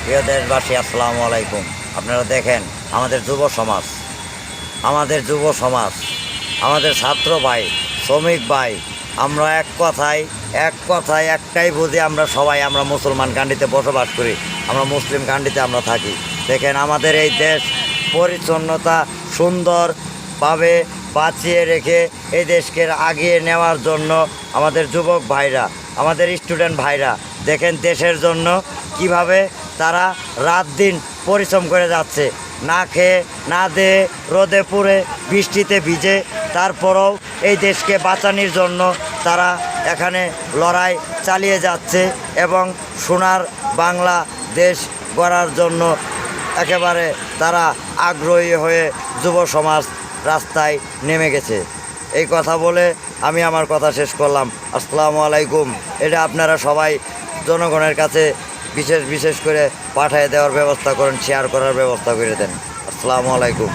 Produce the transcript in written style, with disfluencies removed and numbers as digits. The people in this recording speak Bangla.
প্রিয় দেশবাসী, আসসালামু আলাইকুম। আপনারা দেখেন আমাদের যুব সমাজ, আমাদের ছাত্র ভাই, শ্রমিক ভাই, আমরা এক কথায় একটাই বুঝি, আমরা মুসলমান কান্ট্রিতে বসবাস করি, আমরা মুসলিম কান্ট্রিতে আমরা থাকি। দেখেন আমাদের এই দেশ পরিচ্ছন্নতা সুন্দরভাবে বাঁচিয়ে রেখে এই দেশকে আগিয়ে নেওয়ার জন্য আমাদের যুবক ভাইরা, আমাদের স্টুডেন্ট ভাইরা দেখেন দেশের জন্য কিভাবে তারা রাত দিন পরিশ্রম করে যাচ্ছে, না খেয়ে না দেয়ে রোদে পুড়ে বৃষ্টিতে ভিজে, তারপরেও এই দেশকে বাঁচানোর জন্য তারা এখানে লড়াই চালিয়ে যাচ্ছে এবং সোনার বাংলা দেশ গড়ার জন্য একেবারে তারা আগ্রহী হয়ে যুব সমাজ রাস্তায় নেমে গেছে। এই কথা বলে আমি আমার কথা শেষ করলাম। আসসালামু আলাইকুম। এটা আপনারা সবাই জনগণের কাছে বিশেষ করে পাঠিয়ে দেওয়ার ব্যবস্থা করেন, শেয়ার করার ব্যবস্থা করে দেন। আসসালামু আলাইকুম।